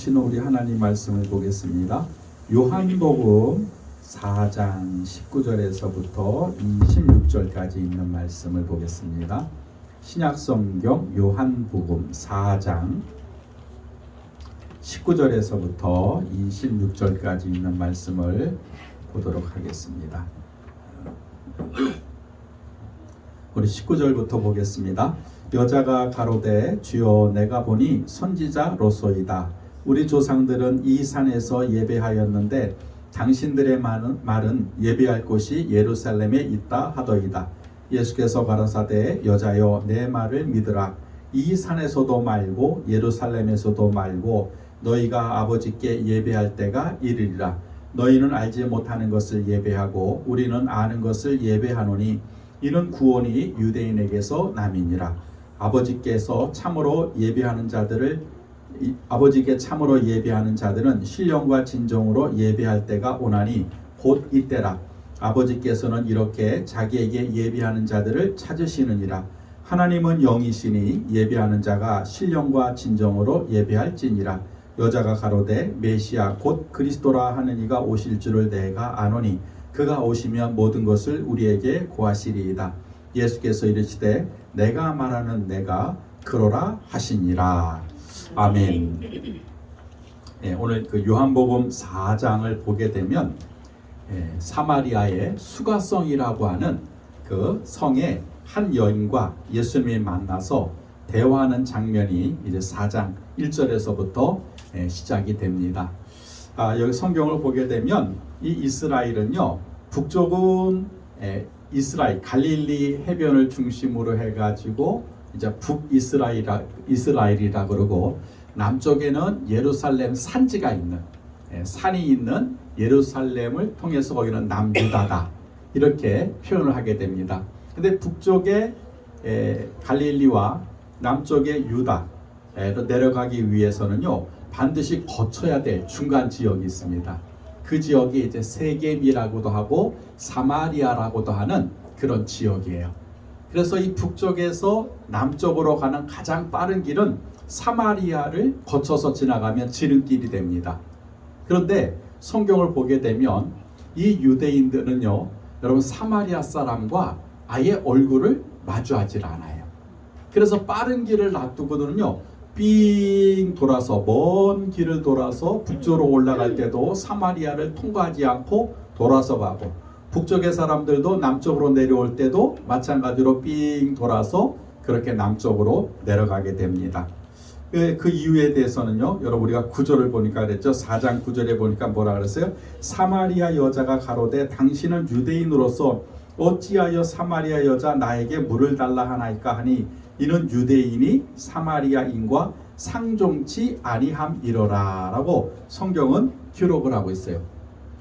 주시는 우리 하나님 말씀을 보겠습니다. 요한복음 4장 19절에서부터 26절까지 있는 말씀을 보겠습니다. 신약성경 요한복음 4장 19절에서부터 26절까지 있는 말씀을 보도록 하겠습니다. 우리 19절부터 보겠습니다. 여자가 가로되 주여 내가 보니 선지자로소이다. 우리 조상들은 이 산에서 예배하였는데 당신들의 말은 예배할 곳이 예루살렘에 있다 하더이다. 예수께서 가라사대 여자여 내 말을 믿으라. 이 산에서도 말고 예루살렘에서도 말고 너희가 아버지께 예배할 때가 이르리라. 너희는 알지 못하는 것을 예배하고 우리는 아는 것을 예배하노니 이는 구원이 유대인에게서 남이니라. 아버지께 참으로 예배하는 자들은 신령과 진정으로 예배할 때가 오나니 곧 이때라. 아버지께서는 이렇게 자기에게 예배하는 자들을 찾으시느니라. 하나님은 영이시니 예배하는 자가 신령과 진정으로 예배할지니라. 여자가 가로되 메시아 곧 그리스도라 하는 이가 오실 줄을 내가 아노니 그가 오시면 모든 것을 우리에게 고하시리이다. 예수께서 이르시되 내가 말하는 내가 그러라 하시니라. 아멘. 네, 오늘 그 요한복음 4장을 보게 되면 사마리아의 수가성이라고 하는 그 성의 한 여인과 예수님이 만나서 대화하는 장면이 이제 4장 1절에서부터 시작이 됩니다. 여기 성경을 보게 되면 이 이스라엘은요, 북쪽은 이스라엘 갈릴리 해변을 중심으로 해가지고 이제 북이스라엘이라 그러고, 남쪽에는 예루살렘 산지가 있는 산이 있는 예루살렘을 통해서 거기는 남유다다 이렇게 표현을 하게 됩니다. 근데 북쪽에 갈릴리와 남쪽의 유다로 내려가기 위해서는요 반드시 거쳐야 될 중간 지역이 있습니다. 그 지역이 이제 세겜이라고도 하고 사마리아라고도 하는 그런 지역이에요. 그래서 이 북쪽에서 남쪽으로 가는 가장 빠른 길은 사마리아를 거쳐서 지나가면 지름길이 됩니다. 그런데 성경을 보게 되면 이 유대인들은요, 여러분 사마리아 사람과 아예 얼굴을 마주하지 않아요. 그래서 빠른 길을 놔두고는요 삥 돌아서 먼 길을 돌아서 북쪽으로 올라갈 때도 사마리아를 통과하지 않고 돌아서 가고, 북쪽의 사람들도 남쪽으로 내려올 때도 마찬가지로 삥 돌아서 그렇게 남쪽으로 내려가게 됩니다. 그 이유에 대해서는요, 여러분 우리가 구절을 보니까 그랬죠. 4장 9절에 보니까 뭐라 그랬어요? 사마리아 여자가 가로되 당신은 유대인으로서 어찌하여 사마리아 여자 나에게 물을 달라 하나이까 하니 이는 유대인이 사마리아인과 상종치 아니함이러라 라고 성경은 기록을 하고 있어요.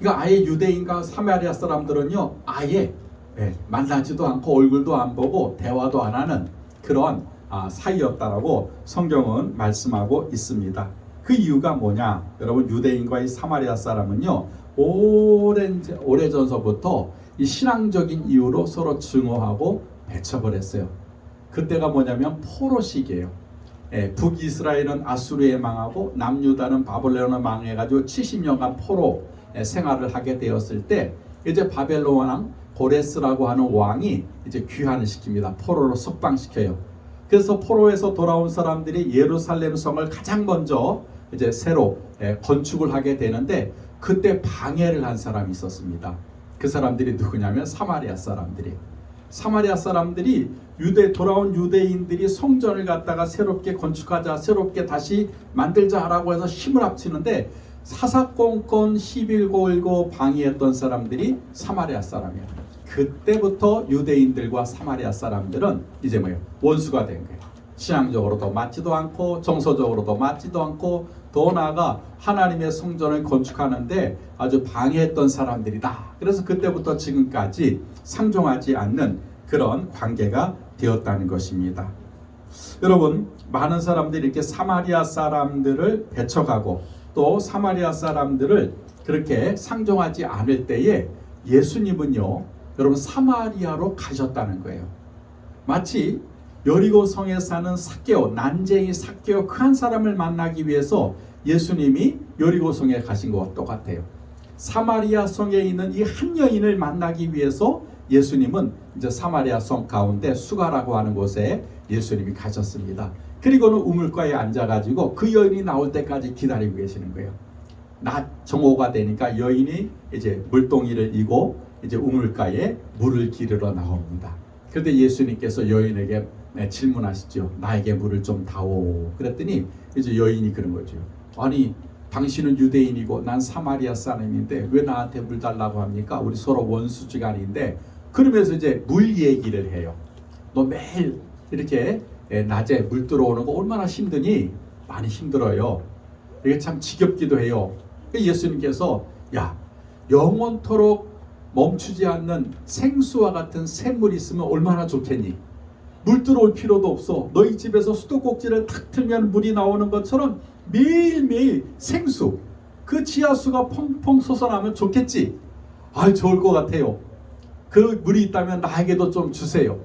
그러니까 아예 유대인과 사마리아 사람들은요 아예 만나지도 않고 얼굴도 안 보고 대화도 안 하는 그런 사이였다라고 성경은 말씀하고 있습니다. 그 이유가 뭐냐? 여러분 유대인과 이 사마리아 사람은요 오래전서부터 이 신앙적인 이유로 서로 증오하고 배척을 했어요. 그때가 뭐냐면 포로 시기예요. 북이스라엘은 아수르에 망하고 남유다는 바벨론에 망해가지고 70년간 포로 생활을 하게 되었을 때 이제 바벨론 왕 고레스라고 하는 왕이 이제 귀환을 시킵니다. 포로로 석방시켜요. 그래서 포로에서 돌아온 사람들이 예루살렘 성을 가장 먼저 이제 새로 건축을 하게 되는데, 그때 방해를 한 사람이 있었습니다. 그 사람들이 누구냐면 사마리아 사람들이 돌아온 유대인들이 성전을 갖다가 새롭게 건축하자, 새롭게 다시 만들자라고 해서 힘을 합치는데 사사건건 시빌걸고 방해했던 사람들이 사마리아 사람이에요. 그때부터 유대인들과 사마리아 사람들은 이제 원수가 된 거예요. 신앙적으로도 맞지도 않고 정서적으로도 맞지도 않고, 더 나아가 하나님의 성전을 건축하는데 아주 방해했던 사람들이다. 그래서 그때부터 지금까지 상종하지 않는 그런 관계가 되었다는 것입니다. 여러분, 많은 사람들이 이렇게 사마리아 사람들을 배척하고 또 사마리아 사람들을 그렇게 상종하지 않을 때에 예수님은요, 여러분 사마리아로 가셨다는 거예요. 마치 여리고 성에 사는 삭개오, 난쟁이 삭개오 그 한 사람을 만나기 위해서 예수님이 여리고성에 가신 것과 똑같아요. 사마리아 성에 있는 이 한 여인을 만나기 위해서 예수님은 이제 사마리아 성 가운데 수가라고 하는 곳에 예수님이 가셨습니다. 그리고는 우물가에 앉아가지고 그 여인이 나올 때까지 기다리고 계시는 거예요. 낮 정오가 되니까 여인이 이제 물동이를 이고 이제 우물가에 물을 기르러 나옵니다. 그런데 예수님께서 여인에게 질문하시죠. 나에게 물을 좀 다오. 그랬더니 이제 여인이 그런 거죠. 아니, 당신은 유대인이고 난 사마리아 사람인데 왜 나한테 물 달라고 합니까? 우리 서로 원수지간인데. 그러면서 이제 물 얘기를 해요. 너 매일 이렇게 낮에 물 들어오는 거 얼마나 힘드니? 많이 힘들어요. 이게 참 지겹기도 해요. 예수님께서 야, 영원토록 멈추지 않는 생수와 같은 샘물이 있으면 얼마나 좋겠니? 물 들어올 필요도 없어. 너희 집에서 수도꼭지를 탁 틀면 물이 나오는 것처럼 매일매일 생수, 그 지하수가 펑펑 솟아나면 좋겠지? 아, 좋을 것 같아요. 그 물이 있다면 나에게도 좀 주세요.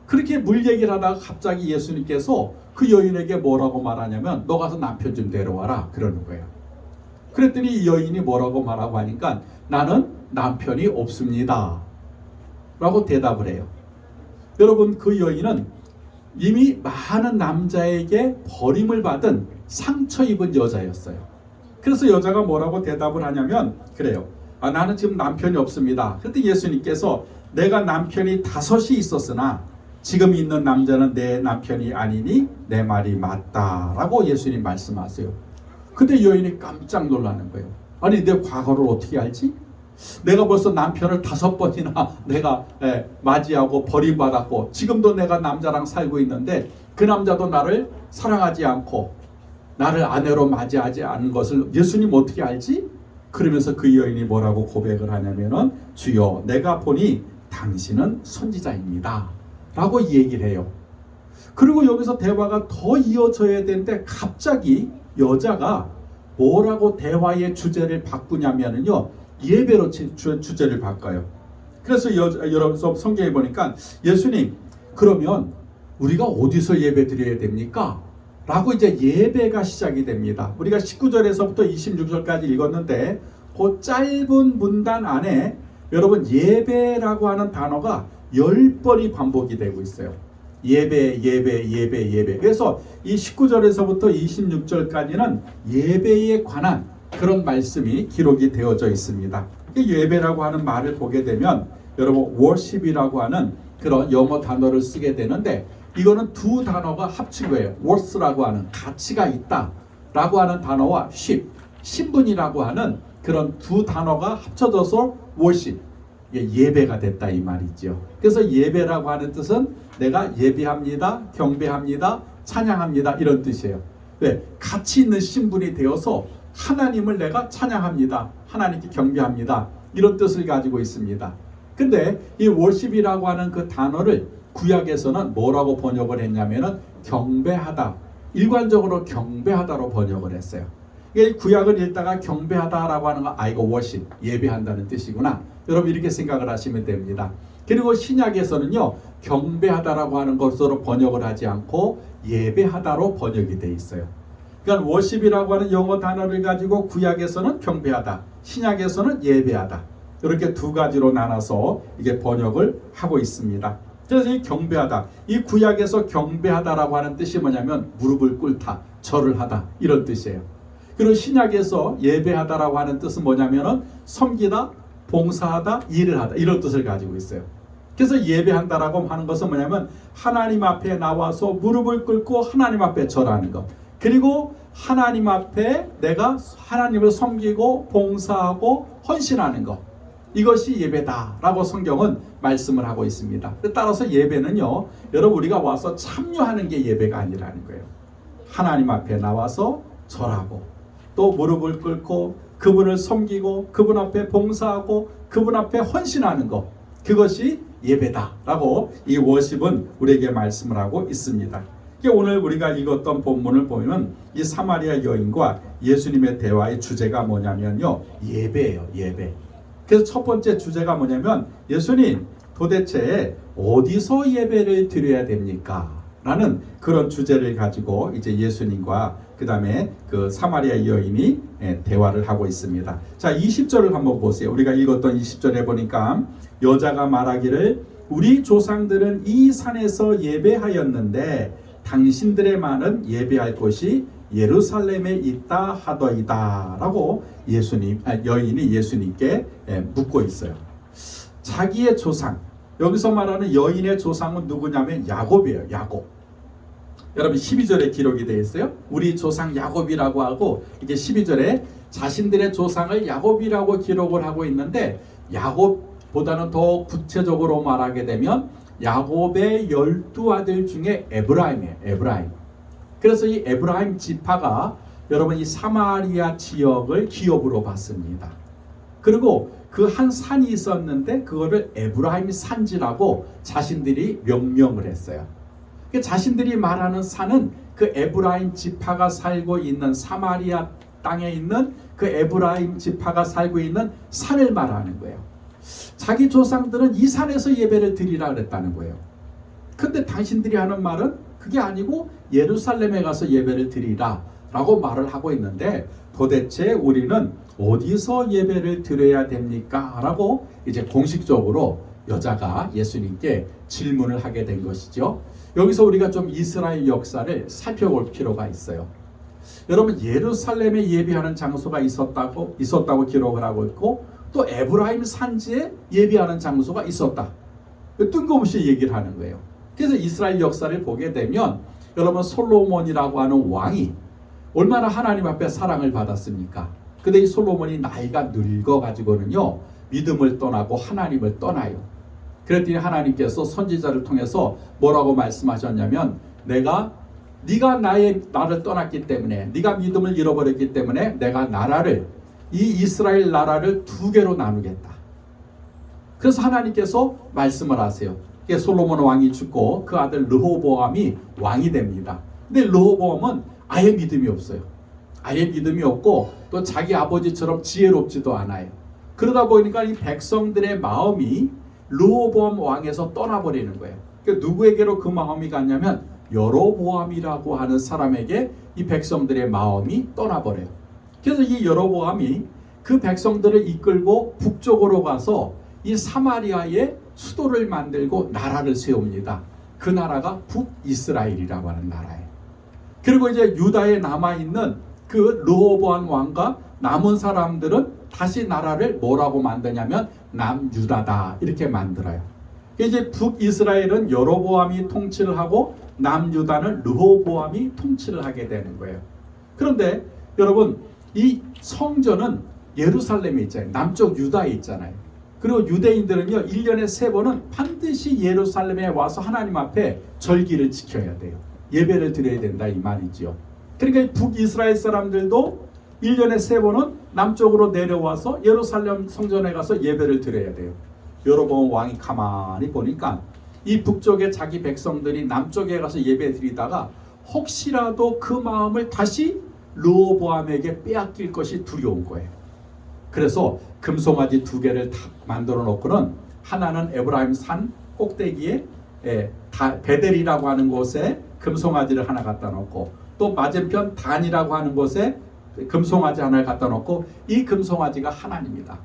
그렇게 물 얘기를 하다가 갑자기 예수님께서 그 여인에게 뭐라고 말하냐면 너 가서 남편 좀 데려와라 그러는 거예요. 그랬더니 이 여인이 뭐라고 말하고 하니까 나는 남편이 없습니다 라고 대답을 해요. 여러분, 그 여인은 이미 많은 남자에게 버림을 받은 상처 입은 여자였어요. 그래서 여자가 뭐라고 대답을 하냐면 그래요. 아, 나는 지금 남편이 없습니다. 그런데 예수님께서 내가 남편이 5이 있었으나 지금 있는 남자는 내 남편이 아니니 내 말이 맞다라고 예수님 말씀하세요. 근데 여인이 깜짝 놀라는 거예요. 아니, 내 과거를 어떻게 알지? 내가 벌써 남편을 5번이나 내가 맞이하고 버림받았고 지금도 내가 남자랑 살고 있는데 그 남자도 나를 사랑하지 않고 나를 아내로 맞이하지 않은 것을 예수님 어떻게 알지? 그러면서 그 여인이 뭐라고 고백을 하냐면은 주여, 내가 보니 당신은 선지자입니다 라고 얘기를 해요. 그리고 여기서 대화가 더 이어져야 되는데 갑자기 여자가 뭐라고 대화의 주제를 바꾸냐면요, 예배로 주제를 바꿔요. 그래서 여러분 성경에 보니까 예수님, 그러면 우리가 어디서 예배 드려야 됩니까? 라고 이제 예배가 시작이 됩니다. 우리가 19절에서부터 26절까지 읽었는데 그 짧은 문단 안에 여러분 예배라고 하는 단어가 10번이 반복이 되고 있어요. 예배, 예배, 예배, 예배. 그래서 이 19절에서부터 26절까지는 예배에 관한 그런 말씀이 기록이 되어져 있습니다. 예배라고 하는 말을 보게 되면 여러분 worship이라고 하는 그런 영어 단어를 쓰게 되는데 이거는 두 단어가 합친 거예요. worth라고 하는 가치가 있다 라고 하는 단어와 ship, 신분이라고 하는 그런 두 단어가 합쳐져서 worship, 예배가 됐다 이 말이죠. 그래서 예배라고 하는 뜻은 내가 예배합니다, 경배합니다, 찬양합니다 이런 뜻이에요. 왜? 가치 있는 신분이 되어서 하나님을 내가 찬양합니다, 하나님께 경배합니다 이런 뜻을 가지고 있습니다. 근데 이 worship이라고 하는 그 단어를 구약에서는 뭐라고 번역을 했냐면은 경배하다, 일관적으로 경배하다로 번역을 했어요. 구약을 읽다가 경배하다라고 하는 거 이거 worship, 예배한다는 뜻이구나, 여러분 이렇게 생각을 하시면 됩니다. 그리고 신약에서는요 경배하다라고 하는 것으로 번역을 하지 않고 예배하다로 번역이 돼 있어요. 그러니까 worship이라고 하는 영어 단어를 가지고 구약에서는 경배하다, 신약에서는 예배하다, 이렇게 두 가지로 나눠서 이게 번역을 하고 있습니다. 그래서 이 경배하다, 이 구약에서 경배하다라고 하는 뜻이 뭐냐면 무릎을 꿇다, 절을 하다 이런 뜻이에요. 그리고 신약에서 예배하다라고 하는 뜻은 뭐냐면은 섬기다, 봉사하다, 일을 하다 이런 뜻을 가지고 있어요. 그래서 예배한다라고 하는 것은 뭐냐면 하나님 앞에 나와서 무릎을 꿇고 하나님 앞에 절하는 것, 그리고 하나님 앞에 내가 하나님을 섬기고 봉사하고 헌신하는 것, 이것이 예배다라고 성경은 말씀을 하고 있습니다. 따라서 예배는요 여러분 우리가 와서 참여하는 게 예배가 아니라는 거예요. 하나님 앞에 나와서 절하고 또 무릎을 꿇고 그분을 섬기고 그분 앞에 봉사하고 그분 앞에 헌신하는 것, 그것이 예배다라고 이 워십은 우리에게 말씀을 하고 있습니다. 오늘 우리가 읽었던 본문을 보면 이 사마리아 여인과 예수님의 대화의 주제가 뭐냐면요 예배예요. 예배. 그래서 첫 번째 주제가 뭐냐면 예수님 도대체 어디서 예배를 드려야 됩니까? 라는 그런 주제를 가지고 이제 예수님과 그 다음에 그 사마리아 여인이 대화를 하고 있습니다. 자, 20절을 한번 보세요. 우리가 읽었던 20절에 보니까 여자가 말하기를 우리 조상들은 이 산에서 예배하였는데 당신들의 말은 예배할 곳이 예루살렘에 있다 하더이다 라고 여인이 예수님께 묻고 있어요. 자기의 조상, 여기서 말하는 여인의 조상은 누구냐면 야곱이에요. 야곱. 여러분 12절에 기록이 되어 있어요. 우리 조상 야곱이라고 하고 이게 12절에 자신들의 조상을 야곱이라고 기록을 하고 있는데 야곱보다는 더 구체적으로 말하게 되면 야곱의 12아들 중에 에브라임이에요. 에브라임. 그래서 이 에브라임 지파가 여러분 이 사마리아 지역을 기업으로 받습니다. 그리고 그 한 산이 있었는데 그거를 에브라임 산지라고 자신들이 명명을 했어요. 자신들이 말하는 산은 그 에브라임 지파가 살고 있는 사마리아 땅에 있는 그 에브라임 지파가 살고 있는 산을 말하는 거예요. 자기 조상들은 이 산에서 예배를 드리라 그랬다는 거예요. 근데 당신들이 하는 말은 그게 아니고 예루살렘에 가서 예배를 드리라 라고 말을 하고 있는데 도대체 우리는 어디서 예배를 드려야 됩니까? 라고 이제 공식적으로 여자가 예수님께 질문을 하게 된 것이죠. 여기서 우리가 좀 이스라엘 역사를 살펴볼 필요가 있어요. 여러분 예루살렘에 예배하는 장소가 있었다고 기록을 하고 있고 또 에브라임 산지에 예배하는 장소가 있었다. 뜬금없이 얘기를 하는 거예요. 그래서 이스라엘 역사를 보게 되면 여러분 솔로몬이라고 하는 왕이 얼마나 하나님 앞에 사랑을 받았습니까? 근데 이 솔로몬이 나이가 늙어가지고는요 믿음을 떠나고 하나님을 떠나요. 그랬더니 하나님께서 선지자를 통해서 뭐라고 말씀하셨냐면 네가 나를 떠났기 때문에 네가 믿음을 잃어버렸기 때문에 내가 이 이스라엘 나라를 두 개로 나누겠다. 그래서 하나님께서 말씀을 하세요. 솔로몬 왕이 죽고 그 아들 르호보암이 왕이 됩니다. 근데 르호보암은 아예 믿음이 없어요. 아예 믿음이 없고 또 자기 아버지처럼 지혜롭지도 않아요. 그러다 보니까 이 백성들의 마음이 르호보암 왕에서 떠나버리는 거예요. 그러니까 누구에게로 그 마음이 갔냐면 여로보암이라고 하는 사람에게 이 백성들의 마음이 떠나버려요. 그래서 이 여로보암이 그 백성들을 이끌고 북쪽으로 가서 이 사마리아에 수도를 만들고 나라를 세웁니다. 그 나라가 북이스라엘이라고 하는 나라예요. 그리고 이제 유다에 남아있는 그 르호보암 왕과 남은 사람들은 다시 나라를 뭐라고 만드냐면 남유다다 이렇게 만들어요. 이제 북이스라엘은 여로보암이 통치를 하고 남유다는 르호보암이 통치를 하게 되는 거예요. 그런데 여러분 이 성전은 예루살렘에 있잖아요. 남쪽 유다에 있잖아요. 그리고 유대인들은요 1년에 3번은 반드시 예루살렘에 와서 하나님 앞에 절기를 지켜야 돼요. 예배를 드려야 된다 이 말이죠. 그러니까 북이스라엘 사람들도 1년에 3번은 남쪽으로 내려와서 예루살렘 성전에 가서 예배를 드려야 돼요. 여로보암 왕이 가만히 보니까 이 북쪽에 자기 백성들이 남쪽에 가서 예배 드리다가 혹시라도 그 마음을 다시 르호보암에게 빼앗길 것이 두려운 거예요. 그래서 금송아지 2개를 다 만들어 놓고는 하나는 에브라임 산 꼭대기에 베델이라고 하는 곳에 금송아지를 하나 갖다 놓고 또 맞은편 단이라고 하는 곳에 금송아지 하나를 갖다 놓고 이 금송아지가 하나님이다.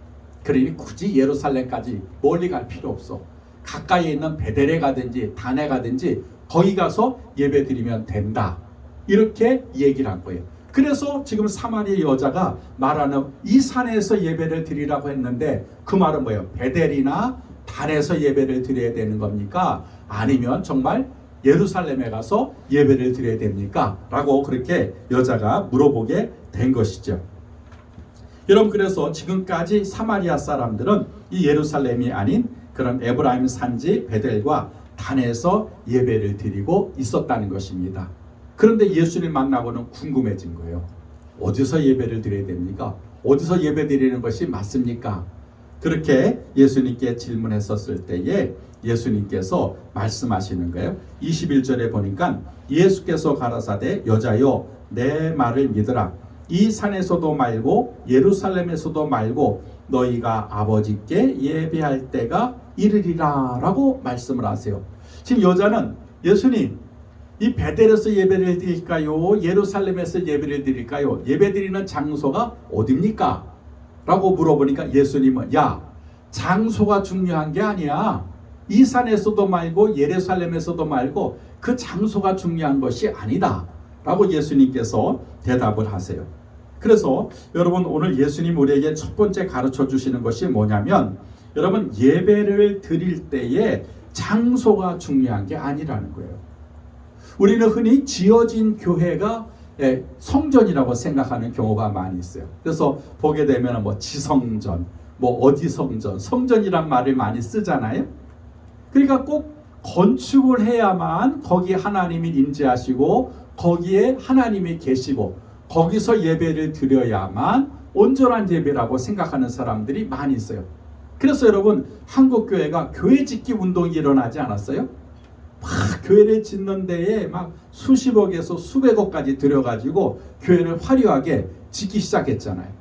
그러니 굳이 예루살렘까지 멀리 갈 필요 없어. 가까이에 있는 베델에 가든지 단에 가든지 거기 가서 예배 드리면 된다. 이렇게 얘기를 한 거예요. 그래서 지금 사마리아 여자가 말하는 이 산에서 예배를 드리라고 했는데 그 말은 뭐예요? 베델이나 단에서 예배를 드려야 되는 겁니까? 아니면 정말 예루살렘에 가서 예배를 드려야 됩니까? 라고 그렇게 여자가 물어보게 된 것이죠. 여러분 그래서 지금까지 사마리아 사람들은 이 예루살렘이 아닌 그런 에브라임 산지 베델과 단에서 예배를 드리고 있었다는 것입니다. 그런데 예수를 만나고는 궁금해진 거예요. 어디서 예배를 드려야 됩니까? 어디서 예배 드리는 것이 맞습니까? 그렇게 예수님께 질문했었을 때에 예수님께서 말씀하시는 거예요. 21절에 보니까 예수께서 가라사대 여자여 내 말을 믿으라. 이 산에서도 말고 예루살렘에서도 말고 너희가 아버지께 예배할 때가 이르리라 라고 말씀을 하세요. 지금 여자는 예수님 이 베델에서 예배를 드릴까요? 예루살렘에서 예배를 드릴까요? 예배 드리는 장소가 어딥니까? 라고 물어보니까 예수님은 야, 장소가 중요한 게 아니야. 이 산에서도 말고 예루살렘에서도 말고 그 장소가 중요한 것이 아니다 라고 예수님께서 대답을 하세요. 그래서 여러분, 오늘 예수님 우리에게 첫 번째 가르쳐 주시는 것이 뭐냐면, 여러분, 예배를 드릴 때에 장소가 중요한 게 아니라는 거예요. 우리는 흔히 지어진 교회가 성전이라고 생각하는 경우가 많이 있어요. 그래서 보게 되면 뭐 지성전, 뭐 어디 성전, 성전이란 말을 많이 쓰잖아요. 그러니까 꼭 건축을 해야만 거기에 하나님이 임재하시고 거기에 하나님이 계시고 거기서 예배를 드려야만 온전한 예배라고 생각하는 사람들이 많이 있어요. 그래서 여러분, 한국 교회가 교회 짓기 운동이 일어나지 않았어요? 막 교회를 짓는 데에 막 수십억에서 수백억까지 들여가지고 교회를 화려하게 짓기 시작했잖아요.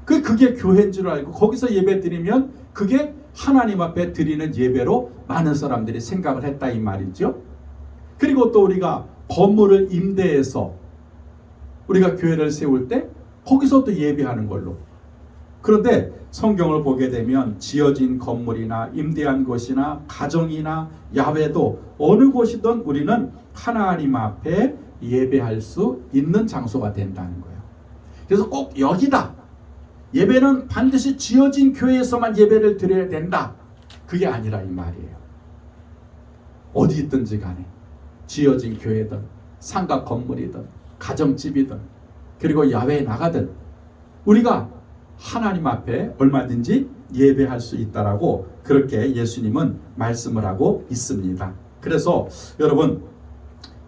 그게 교회인 줄 알고 거기서 예배 드리면 그게 하나님 앞에 드리는 예배로 많은 사람들이 생각을 했다 이 말이죠. 그리고 또 우리가 건물을 임대해서 우리가 교회를 세울 때 거기서 또 예배하는 걸로. 그런데 성경을 보게 되면 지어진 건물이나 임대한 곳이나 가정이나 야외도 어느 곳이든 우리는 하나님 앞에 예배할 수 있는 장소가 된다는 거예요. 그래서 꼭 여기다. 예배는 반드시 지어진 교회에서만 예배를 드려야 된다. 그게 아니라 이 말이에요. 어디 있든지 간에 지어진 교회든 상가 건물이든 가정집이든 그리고 야외에 나가든 우리가 하나님 앞에 얼마든지 예배할 수 있다라고 그렇게 예수님은 말씀을 하고 있습니다. 그래서 여러분,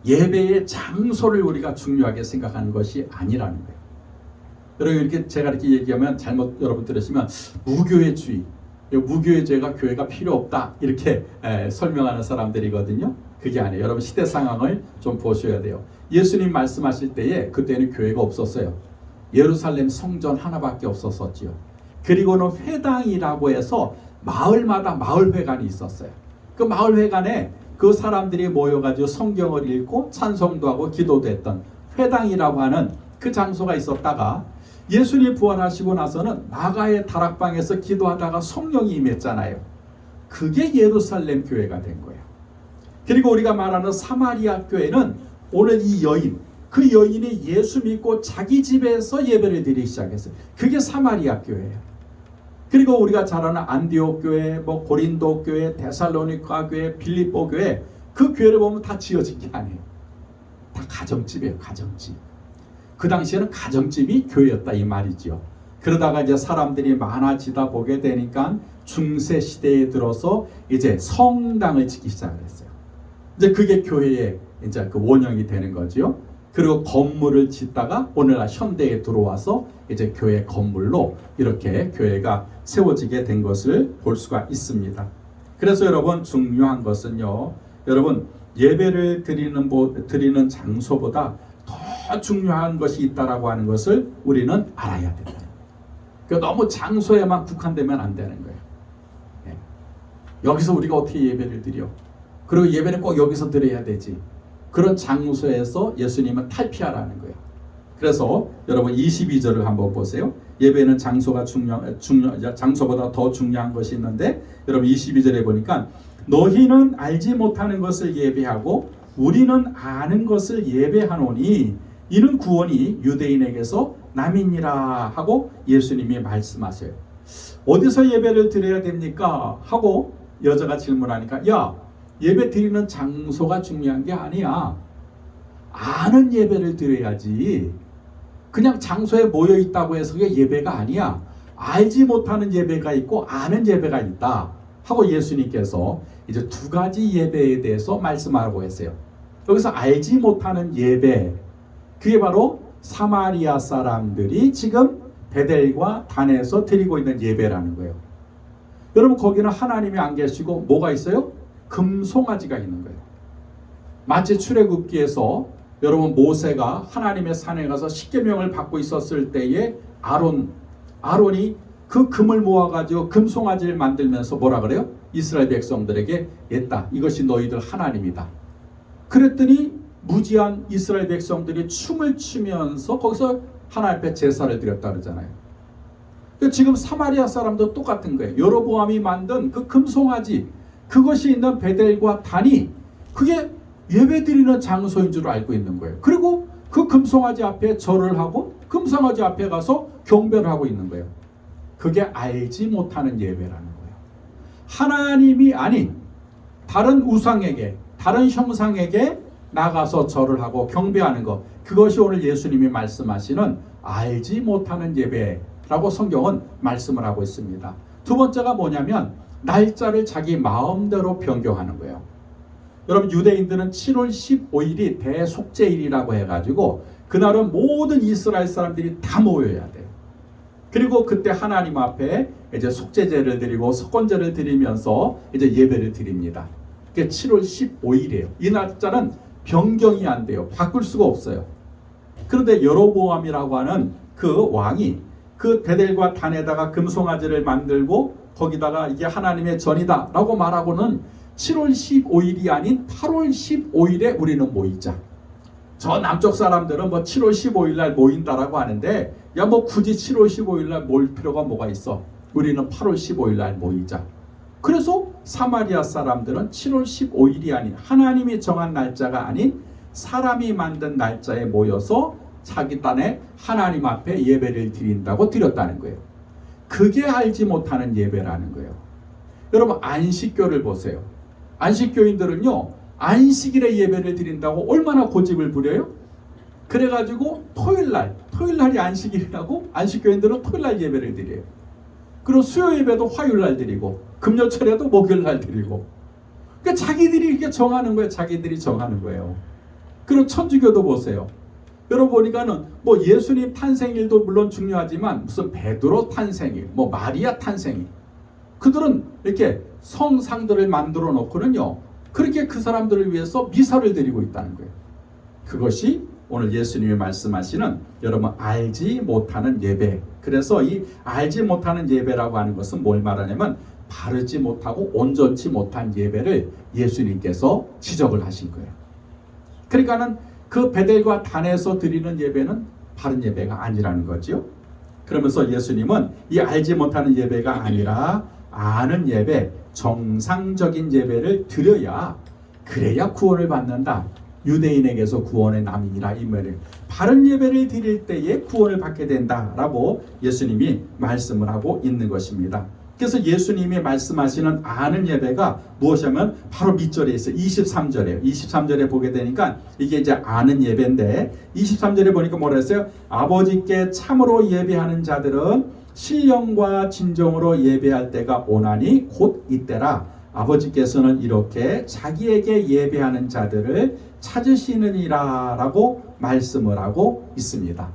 예배의 장소를 우리가 중요하게 생각하는 것이 아니라는 거예요. 여러분, 이렇게 제가 이렇게 얘기하면 잘못 여러분 들으시면 무교회주의, 무교회주의가 교회가 필요 없다 이렇게 설명하는 사람들이거든요. 그게 아니에요. 여러분, 시대 상황을 좀 보셔야 돼요. 예수님 말씀하실 때에 그때는 교회가 없었어요. 예루살렘 성전 하나밖에 없었었지요. 그리고는 회당이라고 해서 마을마다 마을회관이 있었어요. 그 마을회관에 그 사람들이 모여가지고 성경을 읽고 찬송도 하고 기도도 했던 회당이라고 하는 그 장소가 있었다가 예수님 부활하시고 나서는 마가의 다락방에서 기도하다가 성령이 임했잖아요. 그게 예루살렘 교회가 된 거예요. 그리고 우리가 말하는 사마리아 교회는 오늘 이 여인, 그 여인이 예수 믿고 자기 집에서 예배를 드리기 시작했어요. 그게 사마리아 교회예요. 그리고 우리가 잘 아는 안디옥 교회, 뭐 고린도 교회, 데살로니가 교회, 빌립보 교회, 그 교회를 보면 다 지어진 게 아니에요. 다 가정집이에요. 가정집. 그 당시에는 가정집이 교회였다 이 말이죠. 그러다가 이제 사람들이 많아지다 보게 되니까 중세 시대에 들어서 이제 성당을 짓기 시작을 했어요. 이제 그게 교회의 이제 그 원형이 되는 거죠. 그리고 건물을 짓다가 오늘날 현대에 들어와서 이제 교회 건물로 이렇게 교회가 세워지게 된 것을 볼 수가 있습니다. 그래서 여러분, 중요한 것은요, 여러분, 예배를 드리는 장소보다 더 중요한 것이 있다라고 하는 것을 우리는 알아야 된다. 그러니까 너무 장소에만 국한되면 안 되는 거예요. 여기서 우리가 어떻게 예배를 드려? 그리고 예배는 꼭 여기서 드려야 되지. 그런 장소에서 예수님은 탈피하라는 거예요. 그래서 여러분 22절을 한번 보세요. 예배는 장소보다 더 중요한 것이 있는데, 여러분 22절에 보니까 너희는 알지 못하는 것을 예배하고 우리는 아는 것을 예배하노니 이는 구원이 유대인에게서 남이니라 하고 예수님이 말씀하세요. 어디서 예배를 드려야 됩니까? 하고 여자가 질문하니까, 야, 예배 드리는 장소가 중요한 게 아니야. 아는 예배를 드려야지. 그냥 장소에 모여 있다고 해서 그게 예배가 아니야. 알지 못하는 예배가 있고 아는 예배가 있다 하고 예수님께서 이제 두 가지 예배에 대해서 말씀하고 했어요. 여기서 알지 못하는 예배, 그게 바로 사마리아 사람들이 지금 베델과 단에서 드리고 있는 예배라는 거예요. 여러분, 거기는 하나님이 안 계시고 뭐가 있어요? 금송아지가 있는 거예요. 마치 출애굽기에서 여러분 모세가 하나님의 산에 가서 십계명을 받고 있었을 때에 아론이 그 금을 모아가지고 금송아지를 만들면서 뭐라 그래요? 이스라엘 백성들에게 했다. 이것이 너희들 하나님이다. 그랬더니 무지한 이스라엘 백성들이 춤을 추면서 거기서 하나님 앞에 제사를 드렸다 그러잖아요. 지금 사마리아 사람도 똑같은 거예요. 여로보암이 만든 그 금송아지, 그것이 있는 베델과 단이 그게 예배드리는 장소인 줄 알고 있는 거예요. 그리고 그 금송아지 앞에 절을 하고 금송아지 앞에 가서 경배를 하고 있는 거예요. 그게 알지 못하는 예배라는 거예요. 하나님이 아닌 다른 우상에게, 다른 형상에게 나가서 절을 하고 경배하는 것, 그것이 오늘 예수님이 말씀하시는 알지 못하는 예배라고 성경은 말씀을 하고 있습니다. 두 번째가 뭐냐면 날짜를 자기 마음대로 변경하는 거예요. 여러분, 유대인들은 7월 15일이 대속죄일이라고 해가지고 그날은 모든 이스라엘 사람들이 다 모여야 돼요. 그리고 그때 하나님 앞에 이제 속죄제를 드리고 석권제를 드리면서 이제 예배를 드립니다. 그게 7월 15일이에요. 이 날짜는 변경이 안 돼요. 바꿀 수가 없어요. 그런데 여로보암이라고 하는 그 왕이 그 베델과 단에다가 금송아지를 만들고 거기다가 이게 하나님의 전이다 라고 말하고는 7월 15일이 아닌 8월 15일에 우리는 모이자. 저 남쪽 사람들은 뭐 7월 15일 날 모인다라고 하는데, 야 뭐 굳이 7월 15일 날 모일 필요가 뭐가 있어. 우리는 8월 15일 날 모이자. 그래서 사마리아 사람들은 7월 15일이 아닌 하나님이 정한 날짜가 아닌 사람이 만든 날짜에 모여서 자기 딴에 하나님 앞에 예배를 드린다고 드렸다는 거예요. 그게 알지 못하는 예배라는 거예요. 여러분, 안식교를 보세요. 안식교인들은요, 안식일에 예배를 드린다고 얼마나 고집을 부려요? 그래가지고 토요일날이 안식일이라고 안식교인들은 토요일날 예배를 드려요. 그리고 수요 예배도 화요일날 드리고 금요철에도 목요일날 드리고. 그러니까 자기들이 이렇게 정하는 거예요. 자기들이 정하는 거예요. 그리고 천주교도 보세요. 여러분 보니까는 뭐 예수님 탄생일도 물론 중요하지만 무슨 베드로 탄생일, 뭐 마리아 탄생일, 그들은 이렇게 성상들을 만들어 놓고는요, 그렇게 그 사람들을 위해서 미사를 드리고 있다는 거예요. 그것이 오늘 예수님이 말씀하시는 여러분 알지 못하는 예배. 그래서 이 알지 못하는 예배라고 하는 것은 뭘 말하냐면 바르지 못하고 온전치 못한 예배를 예수님께서 지적을 하신 거예요. 그러니까는 그 베델과 단에서 드리는 예배는 바른 예배가 아니라는 거죠. 그러면서 예수님은 이 알지 못하는 예배가 아니라 아는 예배, 정상적인 예배를 드려야, 그래야 구원을 받는다. 유대인에게서 구원의 남이라 이 말이에요. 바른 예배를 드릴 때에 구원을 받게 된다라고 예수님이 말씀을 하고 있는 것입니다. 그래서 예수님이 말씀하시는 아는 예배가 무엇이냐면 바로 밑절에 있어요. 23절이에요. 23절에 보게 되니까 이게 이제 아는 예배인데, 23절에 보니까 뭐라 했어요? 아버지께 참으로 예배하는 자들은 신령과 진정으로 예배할 때가 오나니 곧 이때라. 아버지께서는 이렇게 자기에게 예배하는 자들을 찾으시느니라 라고 말씀을 하고 있습니다.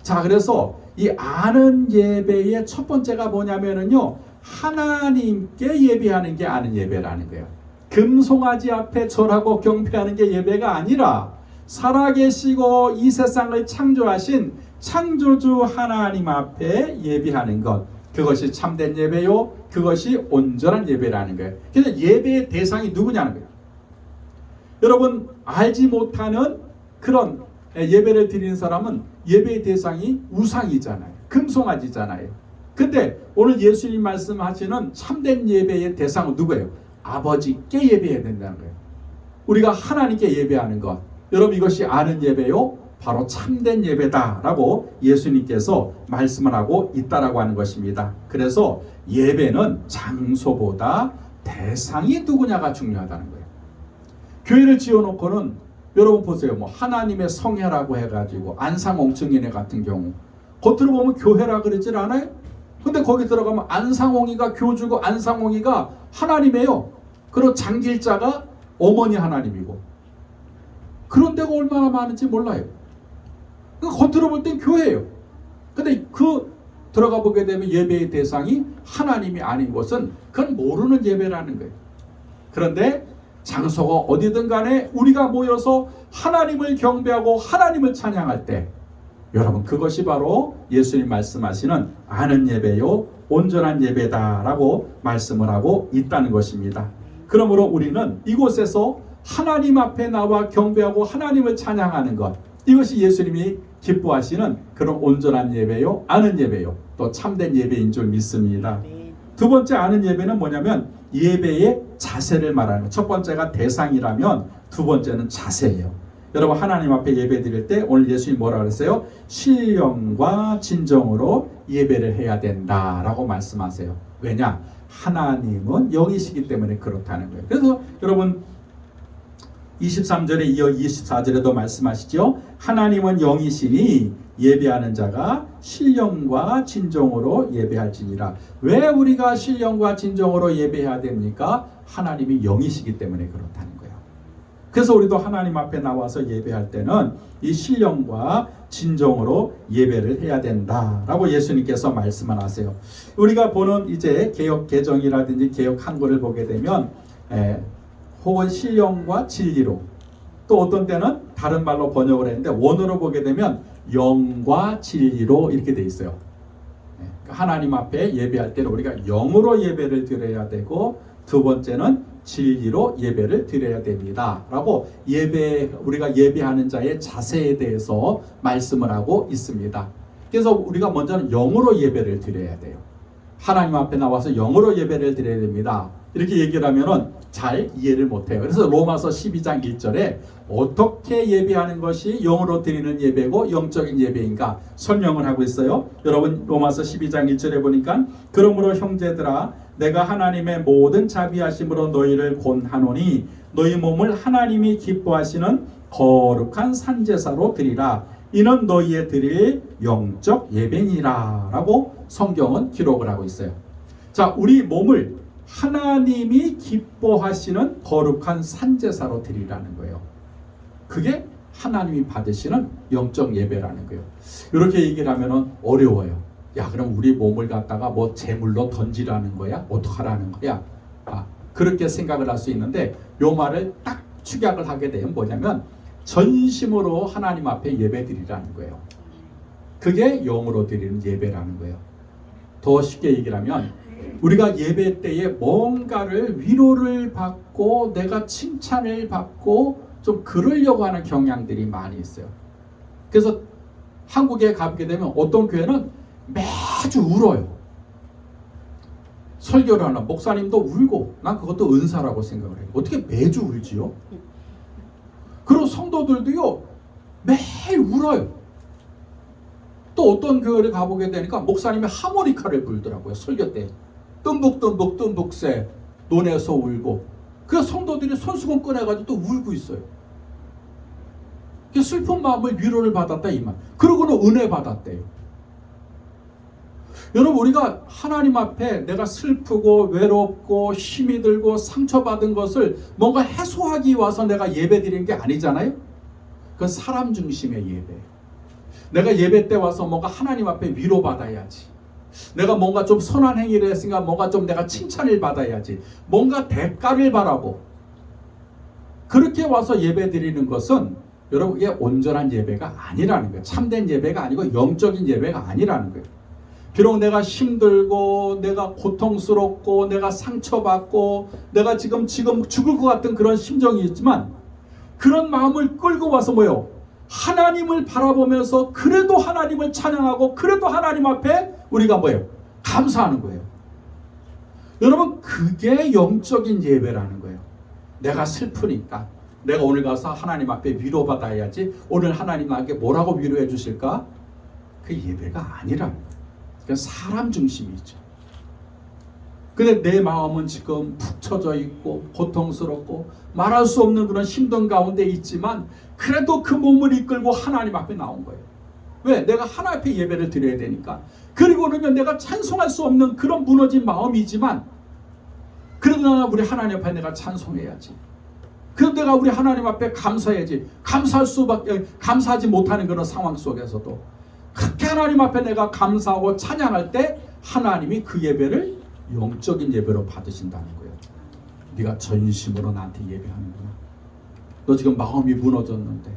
자, 그래서 이 아는 예배의 첫 번째가 뭐냐면은요, 하나님께 예배하는 게 아는 예배라는 거예요. 금송아지 앞에 절하고 경배하는 게 예배가 아니라 살아계시고 이 세상을 창조하신 창조주 하나님 앞에 예배하는 것, 그것이 참된 예배요, 그것이 온전한 예배라는 거예요. 그래서 예배의 대상이 누구냐는 거예요. 여러분, 알지 못하는 그런 예배를 드리는 사람은 예배의 대상이 우상이잖아요. 금송아지잖아요. 근데 오늘 예수님 말씀하시는 참된 예배의 대상은 누구예요? 아버지께 예배해야 된다는 거예요. 우리가 하나님께 예배하는 것, 여러분 이것이 아는 예배요, 바로 참된 예배다라고 예수님께서 말씀을 하고 있다라고 하는 것입니다. 그래서 예배는 장소보다 대상이 누구냐가 중요하다는 거예요. 교회를 지어놓고는 여러분 보세요. 뭐 하나님의 성회라고 해가지고 안상홍 증인회 같은 경우 겉으로 보면 교회라 그러질 않아요? 근데 거기 들어가면 안상홍이가 교주고 안상홍이가 하나님이에요. 그리고 장길자가 어머니 하나님이고, 그런 데가 얼마나 많은지 몰라요. 겉으로 볼 땐 교회예요. 근데 그 들어가 보게 되면 예배의 대상이 하나님이 아닌 것은 그건 모르는 예배라는 거예요. 그런데 장소가 어디든 간에 우리가 모여서 하나님을 경배하고 하나님을 찬양할 때, 여러분 그것이 바로 예수님 말씀하시는 아는 예배요, 온전한 예배다라고 말씀을 하고 있다는 것입니다. 그러므로 우리는 이곳에서 하나님 앞에 나와 경배하고 하나님을 찬양하는 것, 이것이 예수님이 기뻐하시는 그런 온전한 예배요, 아는 예배요, 또 참된 예배인 줄 믿습니다. 두 번째 아는 예배는 뭐냐면 예배의 자세를 말하는 것. 첫 번째가 대상이라면 두 번째는 자세예요. 여러분 하나님 앞에 예배 드릴 때 오늘 예수님이 뭐라 그랬어요? 신령과 진정으로 예배를 해야 된다라고 말씀하세요. 왜냐? 하나님은 영이시기 때문에 그렇다는 거예요. 그래서 여러분 23절에 이어 24절에도 말씀하시죠. 하나님은 영이시니 예배하는 자가 신령과 진정으로 예배할지니라. 왜 우리가 신령과 진정으로 예배해야 됩니까? 하나님이 영이시기 때문에 그렇다는 거예요. 그래서 우리도 하나님 앞에 나와서 예배할 때는 이 신령과 진정으로 예배를 해야 된다라고 예수님께서 말씀을 하세요. 우리가 보는 이제 개역 개정이라든지 개역 한글을 보게 되면 혹은 신령과 진리로, 또 어떤 때는 다른 말로 번역을 했는데 원어로 보게 되면 영과 진리로 이렇게 돼 있어요. 하나님 앞에 예배할 때는 우리가 영으로 예배를 드려야 되고, 두 번째는 진리로 예배를 드려야 됩니다 라고 우리가 예배하는 자의 자세에 대해서 말씀을 하고 있습니다. 그래서 우리가 먼저는 영으로 예배를 드려야 돼요. 하나님 앞에 나와서 영으로 예배를 드려야 됩니다. 이렇게 얘기를 하면은 잘 이해를 못해요. 그래서 로마서 12장 1절에 어떻게 예배하는 것이 영으로 드리는 예배고 영적인 예배인가 설명을 하고 있어요. 여러분 로마서 12장 1절에 보니까 그러므로 형제들아 내가 하나님의 모든 자비하심으로 너희를 권하노니 너희 몸을 하나님이 기뻐하시는 거룩한 산제사로 드리라. 이는 너희의 드릴 영적 예배니라 라고 성경은 기록을 하고 있어요. 자, 우리 몸을 하나님이 기뻐하시는 거룩한 산제사로 드리라는 거예요. 그게 하나님이 받으시는 영적 예배라는 거예요. 이렇게 얘기를 하면 어려워요. 야, 그럼 우리 몸을 갖다가 뭐 제물로 던지라는 거야? 어떡하라는 거야? 그렇게 생각을 할 수 있는데 요 말을 딱 축약을 하게 되면 뭐냐면 전심으로 하나님 앞에 예배 드리라는 거예요. 그게 영으로 드리는 예배라는 거예요. 더 쉽게 얘기를 하면 우리가 예배 때에 뭔가를 위로를 받고 내가 칭찬을 받고 좀 그러려고 하는 경향들이 많이 있어요. 그래서 한국에 가게 되면 어떤 교회는 매주 울어요. 설교를 하나 목사님도 울고, 난 그것도 은사라고 생각을 해요. 어떻게 매주 울지요? 그리고 성도들도요 매일 울어요. 또 어떤 교회를 가보게 되니까 목사님이 하모니카를 불더라고요. 설교 때 뜸북뜸북 뜸북새 논에서 울고, 그 성도들이 손수건 꺼내가지고 또 울고 있어요. 슬픈 마음을 위로를 받았다 이 말. 그러고는 은혜 받았대요. 여러분 우리가 하나님 앞에 내가 슬프고 외롭고 힘이 들고 상처받은 것을 뭔가 해소하기 와서 내가 예배 드리는 게 아니잖아요. 그건 사람 중심의 예배예요. 내가 예배 때 와서 뭔가 하나님 앞에 위로받아야지. 내가 뭔가 좀 선한 행위를 했으니까 뭔가 좀 내가 칭찬을 받아야지. 뭔가 대가를 바라고 그렇게 와서 예배 드리는 것은 여러분 이게 온전한 예배가 아니라는 거예요. 참된 예배가 아니고 영적인 예배가 아니라는 거예요. 비록 내가 힘들고 내가 고통스럽고 내가 상처받고 내가 지금 죽을 것 같은 그런 심정이 있지만 그런 마음을 끌고 와서 뭐요? 하나님을 바라보면서 그래도 하나님을 찬양하고 그래도 하나님 앞에 우리가 뭐예요? 감사하는 거예요. 여러분 그게 영적인 예배라는 거예요. 내가 슬프니까 내가 오늘 가서 하나님 앞에 위로받아야지. 오늘 하나님 나에게 뭐라고 위로해 주실까? 그 예배가 아니라는 거예요. 사람 중심이죠. 근데 내 마음은 지금 푹 처져 있고 고통스럽고 말할 수 없는 그런 힘든 가운데 있지만 그래도 그 몸을 이끌고 하나님 앞에 나온 거예요. 왜? 내가 하나님 앞에 예배를 드려야 되니까. 그리고는 내가 찬송할 수 없는 그런 무너진 마음이지만 그래도 내가 우리 하나님 앞에 내가 찬송해야지. 그래도 내가 우리 하나님 앞에 감사해야지. 감사하지 못하는 그런 상황 속에서도 그렇게 하나님 앞에 내가 감사하고 찬양할 때 하나님이 그 예배를 영적인 예배로 받으신다는 거예요. 네가 전심으로 나한테 예배하는구나. 너 지금 마음이 무너졌는데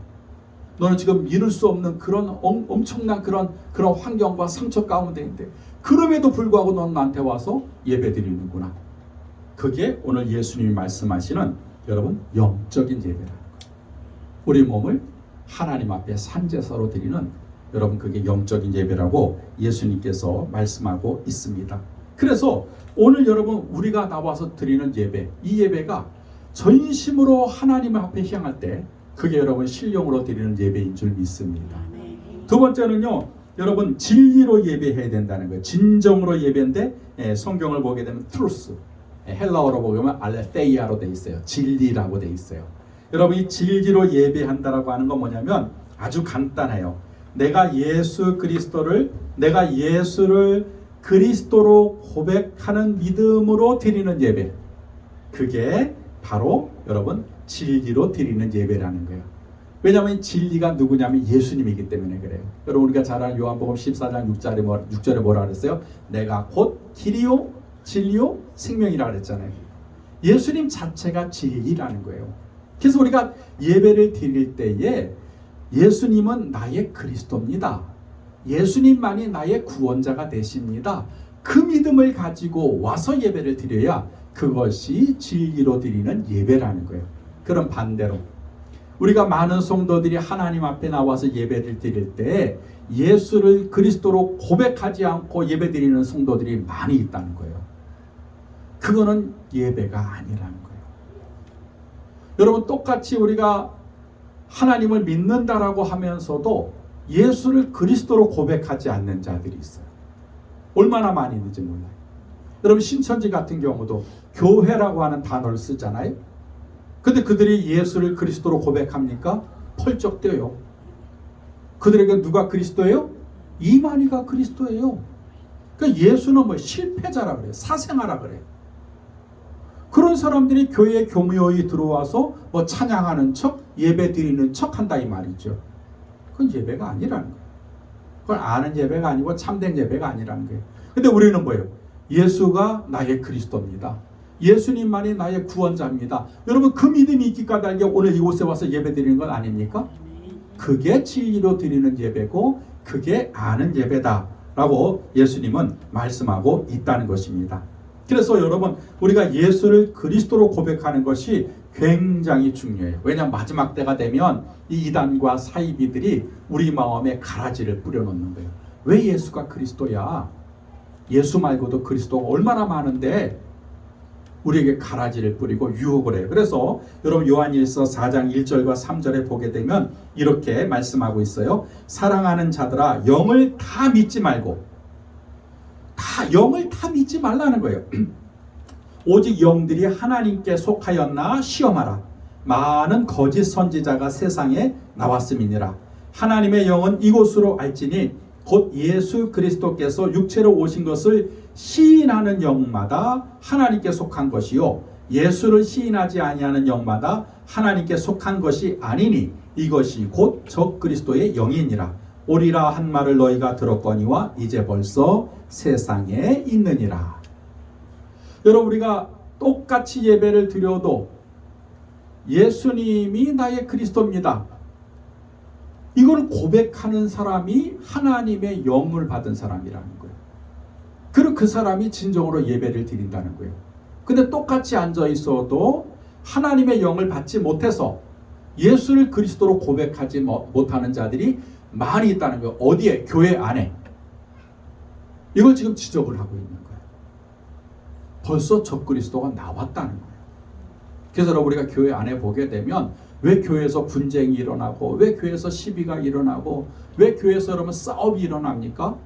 너는 지금 이룰 수 없는 그런 엄청난 그런 환경과 상처 가운데인데 그럼에도 불구하고 너는 나한테 와서 예배 드리는구나. 그게 오늘 예수님이 말씀하시는 여러분 영적인 예배라는 거예요. 우리 몸을 하나님 앞에 산제사로 드리는 여러분 그게 영적인 예배라고 예수님께서 말씀하고 있습니다. 그래서 오늘 여러분 우리가 나와서 드리는 예배, 이 예배가 전심으로 하나님 앞에 향할 때 그게 여러분 신령으로 드리는 예배인 줄 믿습니다. 두 번째는요, 여러분 진리로 예배해야 된다는 거예요. 진정으로 예배인데 성경을 보게 되면 truth, 헬라어로 보면 알레테이아로 돼 있어요. 진리라고 돼 있어요. 여러분 이 진리로 예배한다라고 하는 건 뭐냐면 아주 간단해요. 내가 예수를 그리스도로 고백하는 믿음으로 드리는 예배, 그게 바로 여러분 진리로 드리는 예배라는 거예요. 왜냐하면 진리가 누구냐면 예수님이기 때문에 그래요. 여러분 우리가 잘 아는 요한복음 14장 6절에 뭐라 그랬어요? 내가 곧 길이요 진리요 생명이라 그랬잖아요. 예수님 자체가 진리라는 거예요. 그래서 우리가 예배를 드릴 때에 예수님은 나의 그리스도입니다. 예수님만이 나의 구원자가 되십니다. 그 믿음을 가지고 와서 예배를 드려야 그것이 진리로 드리는 예배라는 거예요. 그럼 반대로 우리가 많은 성도들이 하나님 앞에 나와서 예배를 드릴 때 예수를 그리스도로 고백하지 않고 예배 드리는 성도들이 많이 있다는 거예요. 그거는 예배가 아니라는 거예요. 여러분 똑같이 우리가 하나님을 믿는다라고 하면서도 예수를 그리스도로 고백하지 않는 자들이 있어요. 얼마나 많이 있는지 몰라요. 여러분 신천지 같은 경우도 교회라고 하는 단어를 쓰잖아요. 근데 그들이 예수를 그리스도로 고백합니까? 펄쩍 뛰어요. 그들에게 누가 그리스도예요? 이만희가 그리스도예요. 그러니까 예수는 뭐 실패자라 그래요. 사생아라 그래요. 그런 사람들이 교회에 교묘히 들어와서 뭐 찬양하는 척, 예배 드리는 척 한다 이 말이죠. 그건 예배가 아니라는 거예요. 그건 아는 예배가 아니고 참된 예배가 아니라는 거예요. 근데 우리는 뭐예요? 예수가 나의 그리스도입니다. 예수님만이 나의 구원자입니다. 여러분 그 믿음이 있기까지 달게 오늘 이곳에 와서 예배 드리는 건 아닙니까? 그게 진리로 드리는 예배고 그게 아는 예배다라고 예수님은 말씀하고 있다는 것입니다. 그래서 여러분 우리가 예수를 그리스도로 고백하는 것이 굉장히 중요해요. 왜냐하면 마지막 때가 되면 이 이단과 사이비들이 우리 마음에 가라지를 뿌려놓는 거예요. 왜 예수가 그리스도야? 예수 말고도 그리스도가 얼마나 많은데 우리에게 가라지를 뿌리고 유혹을 해요. 그래서 여러분 요한일서 4장 1절과 3절에 보게 되면 이렇게 말씀하고 있어요. 사랑하는 자들아 영을 다 믿지 말고, 영을 다 믿지 말라는 거예요. 오직 영들이 하나님께 속하였나 시험하라. 많은 거짓 선지자가 세상에 나왔음이니라. 하나님의 영은 이곳으로 알지니 곧 예수 그리스도께서 육체로 오신 것을 시인하는 영마다 하나님께 속한 것이요 예수를 시인하지 아니하는 영마다 하나님께 속한 것이 아니니 이것이 곧 적 그리스도의 영이니라. 오리라 한 말을 너희가 들었거니와 이제 벌써 세상에 있느니라. 여러분 우리가 똑같이 예배를 드려도 예수님이 나의 그리스도입니다. 이걸 고백하는 사람이 하나님의 영을 받은 사람이라는 거예요. 그리고 그 사람이 진정으로 예배를 드린다는 거예요. 근데 똑같이 앉아 있어도 하나님의 영을 받지 못해서 예수를 그리스도로 고백하지 못하는 자들이 많이 있다는 거예요. 어디에? 교회 안에. 이걸 지금 지적을 하고 있는 거예요. 벌써 적 그리스도가 나왔다는 거예요. 그래서 여러분 우리가 교회 안에 보게 되면 왜 교회에서 분쟁이 일어나고 왜 교회에서 시비가 일어나고 왜 교회에서 여러분 싸움이 일어납니까?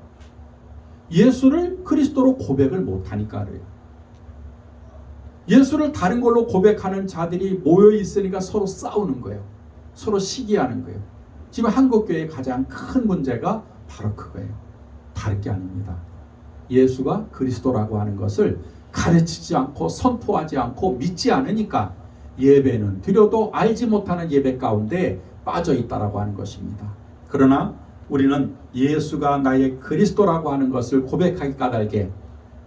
예수를 그리스도로 고백을 못하니까 그래요. 예수를 다른 걸로 고백하는 자들이 모여 있으니까 서로 싸우는 거예요. 서로 시기하는 거예요. 지금 한국교회의 가장 큰 문제가 바로 그거예요. 다른 게 아닙니다. 예수가 그리스도라고 하는 것을 가르치지 않고 선포하지 않고 믿지 않으니까 예배는 드려도 알지 못하는 예배 가운데 빠져 있다라고 하는 것입니다. 그러나 우리는 예수가 나의 그리스도라고 하는 것을 고백하기 까닭에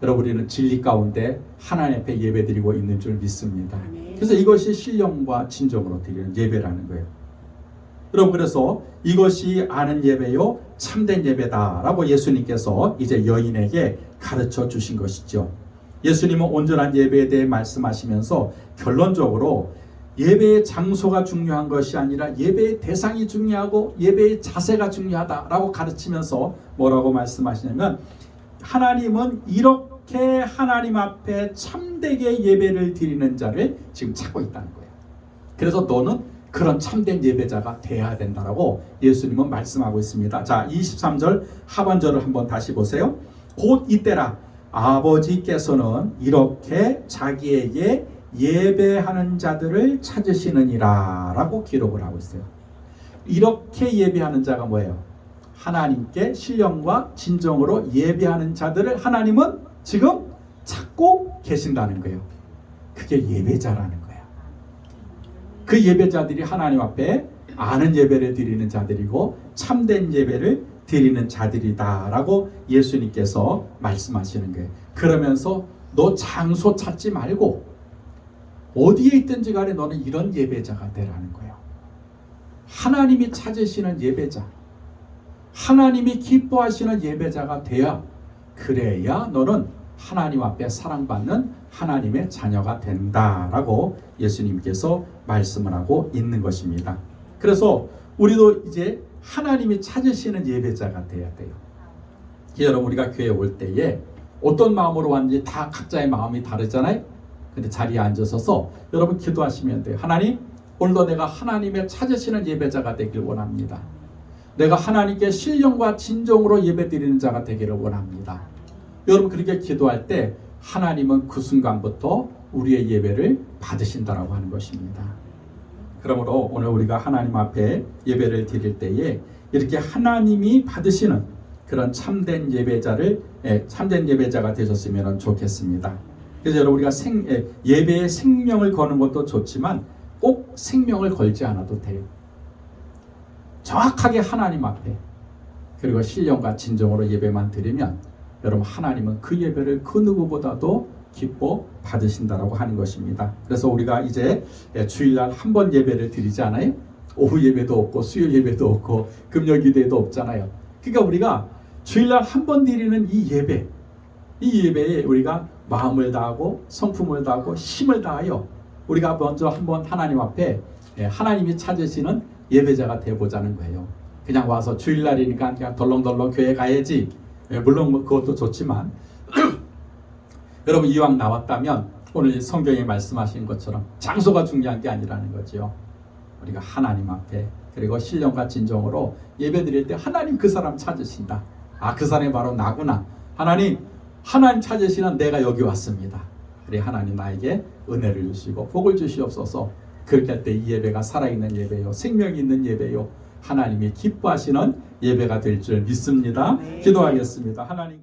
여러분 우리는 진리 가운데 하나님 앞에 예배드리고 있는 줄 믿습니다. 그래서 이것이 신령과 진정으로 드리는 예배라는 거예요. 여러분 그래서 이것이 아는 예배요 참된 예배다라고 예수님께서 이제 여인에게 가르쳐 주신 것이죠. 예수님은 온전한 예배에 대해 말씀하시면서 결론적으로 예배의 장소가 중요한 것이 아니라 예배의 대상이 중요하고 예배의 자세가 중요하다라고 가르치면서 뭐라고 말씀하시냐면, 하나님은 이렇게 하나님 앞에 참되게 예배를 드리는 자를 지금 찾고 있다는 거예요. 그래서 너는 그런 참된 예배자가 돼야 된다라고 예수님은 말씀하고 있습니다. 자, 23절 하반절을 한번 다시 보세요. 곧 이때라 아버지께서는 이렇게 자기에게 예배하는 자들을 찾으시느니라 라고 기록을 하고 있어요. 이렇게 예배하는 자가 뭐예요? 하나님께 신령과 진정으로 예배하는 자들을 하나님은 지금 찾고 계신다는 거예요. 그게 예배자라는 거예요. 그 예배자들이 하나님 앞에 아는 예배를 드리는 자들이고 참된 예배를 드리는 자들이다라고 예수님께서 말씀하시는 거예요. 그러면서 너 장소 찾지 말고 어디에 있든지 간에 너는 이런 예배자가 되라는 거예요. 하나님이 찾으시는 예배자, 하나님이 기뻐하시는 예배자가 돼야, 그래야 너는 하나님 앞에 사랑받는 하나님의 자녀가 된다라고 예수님께서 말씀을 하고 있는 것입니다. 그래서 우리도 이제 하나님이 찾으시는 예배자가 돼야 돼요. 여러분, 우리가 교회에 올 때에 어떤 마음으로 왔는지 다 각자의 마음이 다르잖아요. 근데 자리에 앉으셔서 여러분 기도하시면 돼요. 하나님, 오늘도 내가 하나님의 찾으시는 예배자가 되길 원합니다. 내가 하나님께 신령과 진정으로 예배드리는 자가 되기를 원합니다. 여러분 그렇게 기도할 때 하나님은 그 순간부터 우리의 예배를 받으신다라고 하는 것입니다. 그러므로 오늘 우리가 하나님 앞에 예배를 드릴 때에 이렇게 하나님이 받으시는 그런 참된 예배자가 되셨으면 좋겠습니다. 그래서 여러분, 우리가 예배에 생명을 거는 것도 좋지만 꼭 생명을 걸지 않아도 돼요. 정확하게 하나님 앞에 그리고 신령과 진정으로 예배만 드리면 여러분, 하나님은 그 예배를 그 누구보다도 기뻐 받으신다라고 하는 것입니다. 그래서 우리가 이제 주일날 한 번 예배를 드리지 않아요? 오후 예배도 없고 수요일 예배도 없고 금요 기도회도 없잖아요. 그러니까 우리가 주일날 한 번 드리는 이 예배에 우리가 마음을 다하고 성품을 다하고 힘을 다하여 우리가 먼저 한번 하나님 앞에 하나님이 찾으시는 예배자가 되어보자는 거예요. 그냥 와서 주일날이니까 그냥 덜렁덜렁 교회 가야지. 물론 그것도 좋지만 여러분, 이왕 나왔다면 오늘 성경에 말씀하신 것처럼 장소가 중요한 게 아니라는 거죠. 우리가 하나님 앞에 그리고 신령과 진정으로 예배드릴 때 하나님 그 사람 찾으신다. 아, 그 사람이 바로 나구나. 하나님 찾으시는 내가 여기 왔습니다. 그래, 하나님 나에게 은혜를 주시고 복을 주시옵소서. 그렇게 할 때 이 예배가 살아있는 예배요, 생명이 있는 예배요, 하나님이 기뻐하시는 예배가 될 줄 믿습니다. 기도하겠습니다. 하나님.